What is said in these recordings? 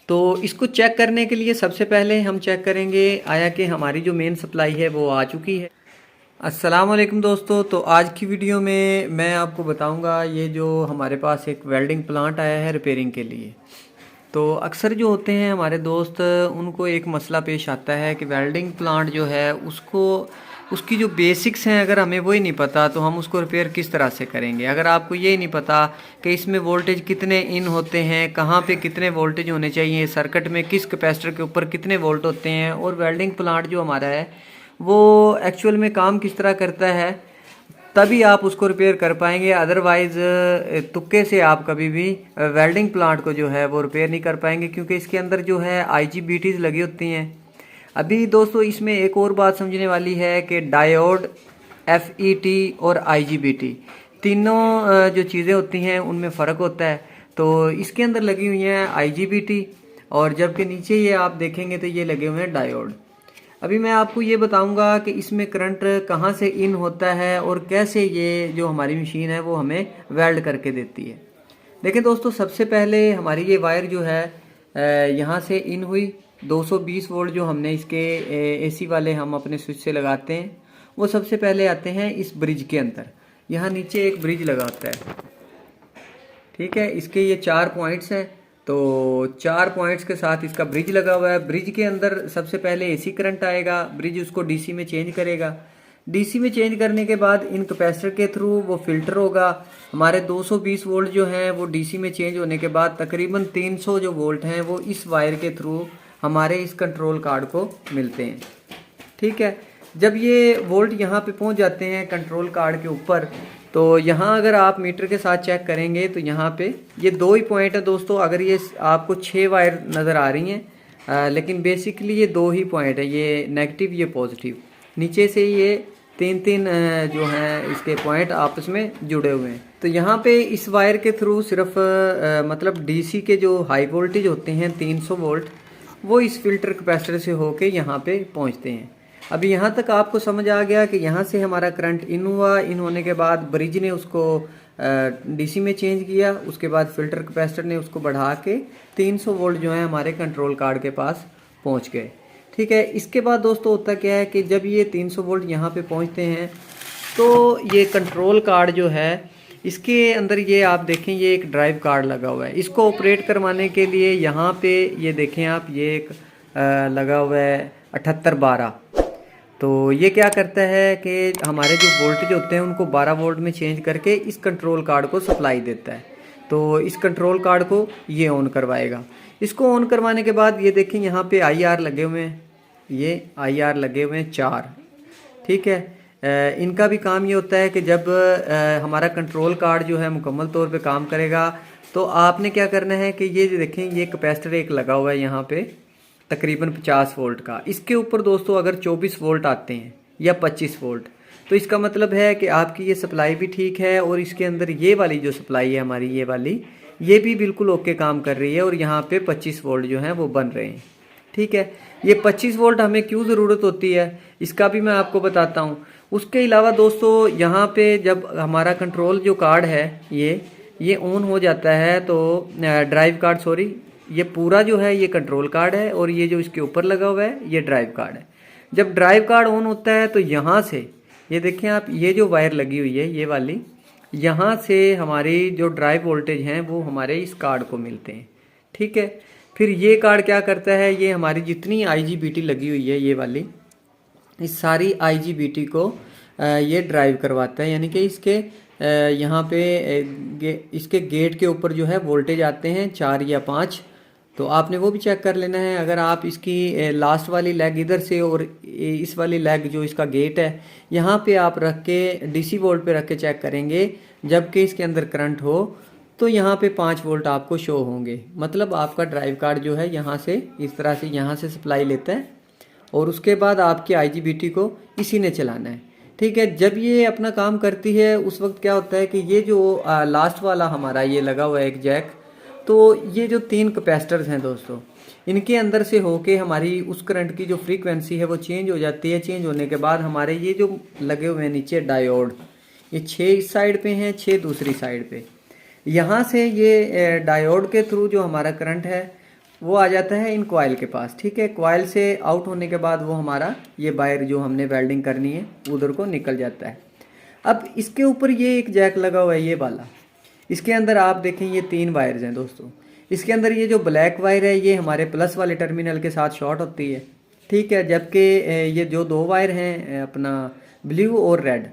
तो इसको चेक करने के लिए सबसे पहले हम चेक करेंगे आया कि हमारी जो मेन सप्लाई है वो आ चुकी है। अस्सलाम वालेकुम दोस्तों, तो आज की वीडियो में मैं आपको बताऊंगा ये जो हमारे पास एक वेल्डिंग प्लांट आया है रिपेयरिंग के लिए। तो अक्सर जो होते हैं हमारे दोस्त, उनको एक मसला पेश आता है कि वेल्डिंग प्लांट जो है उसको उसकी जो बेसिक्स हैं अगर हमें वही नहीं पता तो हम उसको रिपेयर किस तरह से करेंगे। अगर आपको ये नहीं पता कि इसमें वोल्टेज कितने इन होते हैं, कहाँ पे कितने वोल्टेज होने चाहिए, सर्किट में किस कैपेसिटर के ऊपर कितने वोल्ट होते हैं, और वेल्डिंग प्लांट जो हमारा है वो एक्चुअल में काम किस तरह करता है, तभी आप उसको रिपेयर कर पाएंगे। अदरवाइज़ तुक्के से आप कभी भी वेल्डिंग प्लांट को जो है वो रिपेयर नहीं कर पाएंगे, क्योंकि इसके अंदर जो है IGBTs लगी होती हैं। अभी दोस्तों इसमें एक और बात समझने वाली है कि डायोड, FET और IGBT तीनों जो चीज़ें होती हैं उनमें फ़र्क होता है। तो इसके अंदर लगी हुई हैं IGBT, और जबकि नीचे ये आप देखेंगे तो ये लगे हुए हैं डायोड। अभी मैं आपको ये बताऊंगा कि इसमें करंट कहाँ से इन होता है और कैसे ये जो हमारी मशीन है वो हमें वेल्ड करके देती है। देखिए दोस्तों, सबसे पहले हमारी ये वायर जो है यहाँ से इन हुई। 220 वोल्ट जो हमने इसके AC वाले हम अपने स्विच से लगाते हैं वो सबसे पहले आते हैं इस ब्रिज के अंदर। यहाँ नीचे एक ब्रिज लगा होता है, ठीक है। इसके ये 4 पॉइंट्स हैं, तो 4 पॉइंट्स के साथ इसका ब्रिज लगा हुआ है। ब्रिज के अंदर सबसे पहले AC करंट आएगा, ब्रिज उसको DC में चेंज करेगा। DC में चेंज करने के बाद इन कैपेसिटर के थ्रू वो फिल्टर होगा। हमारे 220 वोल्ट जो हैं वो DC में चेंज होने के बाद तकरीबन 300 जो वोल्ट हैं वो इस वायर के थ्रू हमारे इस कंट्रोल कार्ड को मिलते हैं, ठीक है। जब ये वोल्ट यहाँ पे पहुँच जाते हैं कंट्रोल कार्ड के ऊपर, तो यहाँ अगर आप मीटर के साथ चेक करेंगे तो यहाँ पे ये 2 ही पॉइंट है दोस्तों। अगर ये आपको 6 वायर नज़र आ रही हैं, लेकिन बेसिकली ये 2 ही पॉइंट है, ये नेगेटिव ये पॉजिटिव। नीचे से ये 3 जो हैं इसके पॉइंट आपस में जुड़े हुए हैं। तो यहाँ पे इस वायर के थ्रू सिर्फ मतलब DC के जो हाई वोल्टेज होते हैं 300 वोल्ट, वो इस फिल्टर कैपेसिटर से होके यहाँ पे पहुँचते हैं। अभी यहाँ तक आपको समझ आ गया कि यहाँ से हमारा करंट इन हुआ, इन होने के बाद ब्रिज ने उसको DC में चेंज किया, उसके बाद फिल्टर कैपेसिटर ने उसको बढ़ा के 300 वोल्ट जो है हमारे कंट्रोल कार्ड के पास पहुँच गए, ठीक है। इसके बाद दोस्तों होता क्या है कि जब ये 300 वोल्ट यहाँ पे पहुँचते हैं तो ये कंट्रोल कार्ड जो है इसके अंदर ये आप देखें ये एक ड्राइव कार्ड लगा हुआ है। इसको ऑपरेट करवाने के लिए यहाँ पे ये देखें आप, ये एक लगा हुआ है 7812। तो ये क्या करता है कि हमारे जो वोल्टेज होते हैं उनको 12 वोल्ट में चेंज करके इस कंट्रोल कार्ड को सप्लाई देता है। तो इस कंट्रोल कार्ड को ये ऑन करवाएगा। इसको ऑन करवाने के बाद ये देखें यहाँ पे IR लगे हुए हैं, ये IR लगे हुए हैं 4, ठीक है। इनका भी काम ये होता है कि जब हमारा कंट्रोल कार्ड जो है मुकम्मल तौर पे काम करेगा तो आपने क्या करना है कि ये देखें ये कैपेसिटर एक लगा हुआ है यहाँ पे तकरीबन 50 वोल्ट का। इसके ऊपर दोस्तों अगर 24 वोल्ट आते हैं या 25 वोल्ट, तो इसका मतलब है कि आपकी ये सप्लाई भी ठीक है, और इसके अंदर ये वाली जो सप्लाई है हमारी ये वाली, ये भी बिल्कुल ओके काम कर रही है, और यहाँ पे 25 वोल्ट जो हैं वो बन रहे हैं, ठीक है। ये 25 वोल्ट हमें क्यों ज़रूरत होती है इसका भी मैं आपको बताता हूँ। उसके अलावा दोस्तों यहाँ पे जब हमारा कंट्रोल जो कार्ड है ये ऑन हो जाता है, तो ड्राइव कार्ड सॉरी, ये पूरा जो है ये कंट्रोल कार्ड है, और ये जो इसके ऊपर लगा हुआ है ये ड्राइव कार्ड है। जब ड्राइव कार्ड ऑन होता है तो यहाँ से ये देखें आप, ये जो वायर लगी हुई है ये वाली, यहाँ से हमारी जो ड्राइव वोल्टेज हैं वो हमारे इस कार्ड को मिलते हैं, ठीक है। फिर ये कार्ड क्या करता है, ये हमारी जितनी IGBT लगी हुई है ये वाली, इस सारी IGBT को ये ड्राइव करवाता है। यानी कि इसके यहाँ पे इसके गेट के ऊपर जो है वोल्टेज आते हैं 4 या 5, तो आपने वो भी चेक कर लेना है। अगर आप इसकी लास्ट वाली लेग इधर से और इस वाली लेग जो इसका गेट है यहाँ पे आप रख के DC वोल्ट पे रख के चेक करेंगे, जबकि इसके अंदर करंट हो तो यहाँ पे 5 वोल्ट आपको शो होंगे। मतलब आपका ड्राइव कार्ड जो है यहाँ से इस तरह से यहाँ से सप्लाई लेता है, और उसके बाद आपकी IGBT को इसी ने चलाना है, ठीक है। जब ये अपना काम करती है उस वक्त क्या होता है कि ये जो लास्ट वाला हमारा ये लगा हुआ है एक जैक, तो ये जो 3 कैपेसिटर्स हैं दोस्तों, इनके अंदर से होके हमारी उस करंट की जो फ्रीक्वेंसी है वो चेंज हो जाती है। चेंज होने के बाद हमारे ये जो लगे हुए हैं नीचे डायोड, ये 6 इस साइड पे हैं, 6 दूसरी साइड पे। यहाँ से ये डायोड के थ्रू जो हमारा करंट है वो आ जाता है इन कॉइल के पास। ठीक है, कॉइल से आउट होने के बाद वो हमारा ये वायर जो हमने वेल्डिंग करनी है उधर को निकल जाता है। अब इसके ऊपर ये एक जैक लगा हुआ है ये वाला, इसके अंदर आप देखें ये 3 वायर्स हैं दोस्तों। इसके अंदर ये जो ब्लैक वायर है ये हमारे प्लस वाले टर्मिनल के साथ शॉर्ट होती है। ठीक है, जबकि ये जो 2 वायर हैं अपना ब्लू और रेड,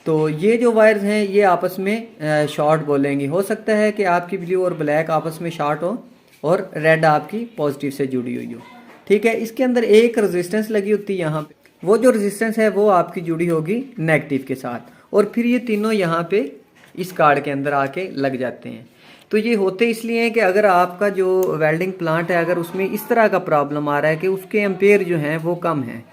तो ये जो वायर्स हैं ये आपस में शॉर्ट बोलेंगे। हो सकता है कि आपकी ब्लू और ब्लैक आपस में शॉर्ट हो और रेड आपकी पॉजिटिव से जुड़ी हुई हो। ठीक है, इसके अंदर एक रेजिस्टेंस लगी होती है यहाँ पे, वो जो रेजिस्टेंस है वो आपकी जुड़ी होगी नेगेटिव के साथ, और फिर ये तीनों यहाँ पे इस कार्ड के अंदर आके लग जाते हैं। तो ये होते इसलिए हैं कि अगर आपका जो वेल्डिंग प्लांट है अगर उसमें इस तरह का प्रॉब्लम आ रहा है कि उसके एम्पेयर जो हैं वो कम हैं,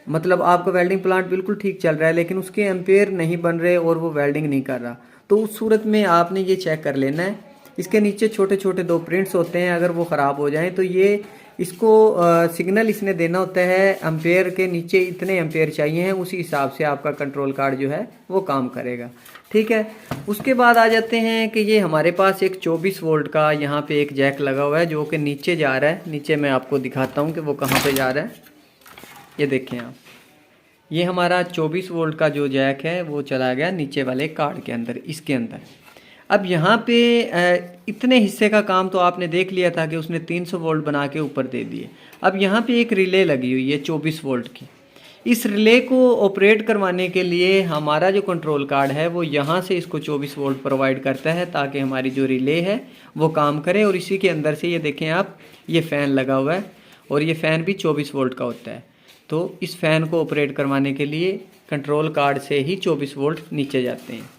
मतलब आपका वेल्डिंग प्लांट बिल्कुल ठीक चल रहा है लेकिन उसके एम्पेयर नहीं बन रहे और वो वेल्डिंग नहीं कर रहा, तो उस सूरत में आपने ये चेक कर लेना है। इसके नीचे छोटे छोटे 2 प्रिंट्स होते हैं, अगर वो ख़राब हो जाएं तो ये इसको सिग्नल इसने देना होता है एम्पेयर के नीचे इतने एम्पेयर चाहिए हैं, उसी हिसाब से आपका कंट्रोल कार्ड जो है वो काम करेगा। ठीक है, उसके बाद आ जाते हैं कि ये हमारे पास एक 24 वोल्ट का यहाँ पे एक जैक लगा हुआ है जो कि नीचे जा रहा है। नीचे मैं आपको दिखाता हूँ कि वो कहाँ पे जा रहा है। ये देखें आप, ये हमारा 24 वोल्ट का जो जैक है वो चला गया नीचे वाले कार्ड के अंदर, इसके अंदर। अब यहाँ पे इतने हिस्से का काम तो आपने देख लिया था कि उसने 300 वोल्ट बना के ऊपर दे दिए। अब यहाँ पे एक रिले लगी हुई है 24 वोल्ट की। इस रिले को ऑपरेट करवाने के लिए हमारा जो कंट्रोल कार्ड है वो यहाँ से इसको 24 वोल्ट प्रोवाइड करता है ताकि हमारी जो रिले है वो काम करे। और इसी के अंदर से ये देखें आप, ये फ़ैन लगा हुआ है और ये फ़ैन भी 24 वोल्ट का होता है। तो इस फ़ैन को ऑपरेट करवाने के लिए कंट्रोल कार्ड से ही 24 वोल्ट नीचे जाते हैं।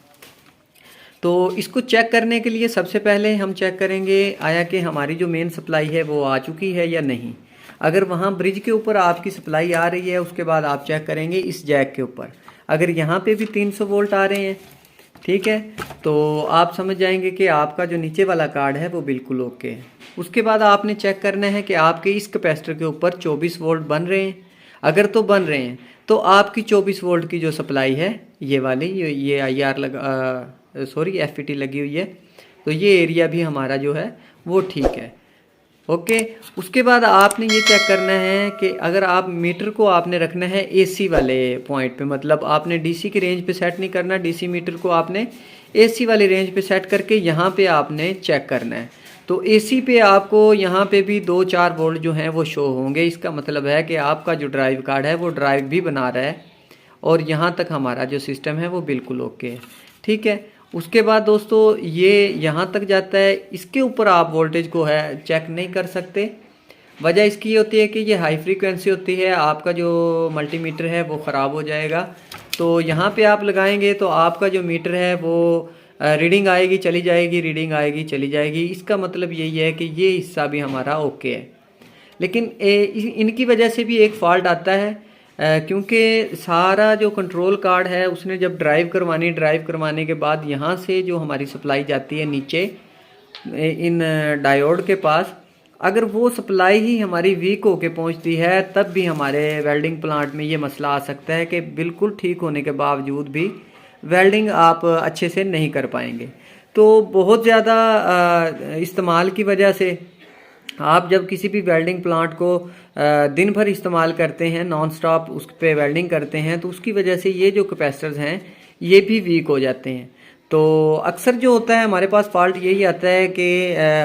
तो इसको चेक करने के लिए सबसे पहले हम चेक करेंगे आया कि हमारी जो मेन सप्लाई है वो आ चुकी है या नहीं। अगर वहाँ ब्रिज के ऊपर आपकी सप्लाई आ रही है उसके बाद आप चेक करेंगे इस जैक के ऊपर, अगर यहाँ पे भी 300 वोल्ट आ रहे हैं, ठीक है, तो आप समझ जाएंगे कि आपका जो नीचे वाला कार्ड है वो बिल्कुल ओके है। उसके बाद आपने चेक करना है कि आपके इस कैपेसिटर के ऊपर 24 वोल्ट बन रहे हैं। अगर तो बन रहे हैं तो आपकी 24 वोल्ट की जो सप्लाई है ये वाली ये IR लगा FET लगी हुई है, तो ये एरिया भी हमारा जो है वो ठीक है। ओके, उसके बाद आपने ये चेक करना है कि अगर आप मीटर को आपने रखना है AC वाले पॉइंट पे, मतलब आपने DC की रेंज पे सेट नहीं करना, DC मीटर को आपने AC वाली रेंज पे सेट करके यहाँ पे आपने चेक करना है। तो AC पे आपको यहाँ पे भी 2-4 वोल्ट जो हैं वो शो होंगे। इसका मतलब है कि आपका जो ड्राइव कार्ड है वो ड्राइव भी बना रहा है और यहाँ तक हमारा जो सिस्टम है वो बिल्कुल ओके है। ठीक है, उसके बाद दोस्तों ये यहाँ तक जाता है, इसके ऊपर आप वोल्टेज को है चेक नहीं कर सकते। वजह इसकी ये होती है कि ये हाई फ्रीक्वेंसी होती है, आपका जो मल्टीमीटर है वो ख़राब हो जाएगा। तो यहाँ पे आप लगाएंगे तो आपका जो मीटर है वो रीडिंग आएगी चली जाएगी, रीडिंग आएगी चली जाएगी। इसका मतलब यही है कि ये हिस्सा भी हमारा ओके है। लेकिन इनकी वजह से भी एक फ़ॉल्ट आता है, क्योंकि सारा जो कंट्रोल कार्ड है उसने जब ड्राइव करवाने के बाद यहाँ से जो हमारी सप्लाई जाती है नीचे इन डायोड के पास, अगर वो सप्लाई ही हमारी वीक होके पहुँचती है तब भी हमारे वेल्डिंग प्लांट में ये मसला आ सकता है कि बिल्कुल ठीक होने के बावजूद भी वेल्डिंग आप अच्छे से नहीं कर पाएंगे। तो बहुत ज़्यादा इस्तेमाल की वजह से आप जब किसी भी वेल्डिंग प्लांट को दिन भर इस्तेमाल करते हैं, नॉन स्टॉप उस पर वेल्डिंग करते हैं, तो उसकी वजह से ये जो कैपेसिटर्स हैं ये भी वीक हो जाते हैं। तो अक्सर जो होता है हमारे पास फॉल्ट यही आता है कि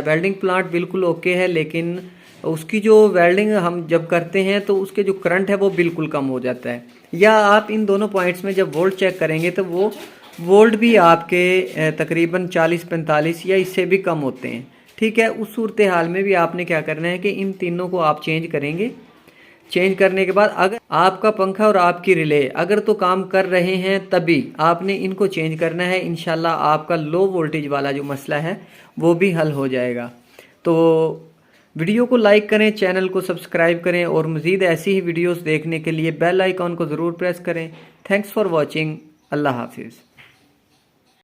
वेल्डिंग प्लांट बिल्कुल ओके है लेकिन उसकी जो वेल्डिंग हम जब करते हैं तो उसके जो करंट है वो बिल्कुल कम हो जाता है। या आप इन दोनों पॉइंट्स में जब वोल्ट चेक करेंगे तो वो वोल्ट भी आपके तकरीबन 40-45 या इससे भी कम होते हैं। ठीक है, उस सूरत हाल में भी आपने क्या करना है कि इन तीनों को आप चेंज करेंगे। चेंज करने के बाद अगर आपका पंखा और आपकी रिले अगर तो काम कर रहे हैं तभी आपने इनको चेंज करना है। इंशाल्लाह आपका लो वोल्टेज वाला जो मसला है वो भी हल हो जाएगा। तो वीडियो को लाइक करें, चैनल को सब्सक्राइब करें और मज़ीद ऐसी ही वीडियोस देखने के लिए बेल आइकॉन को ज़रूर प्रेस करें। Thanks for watching. अल्लाह हाफिज़।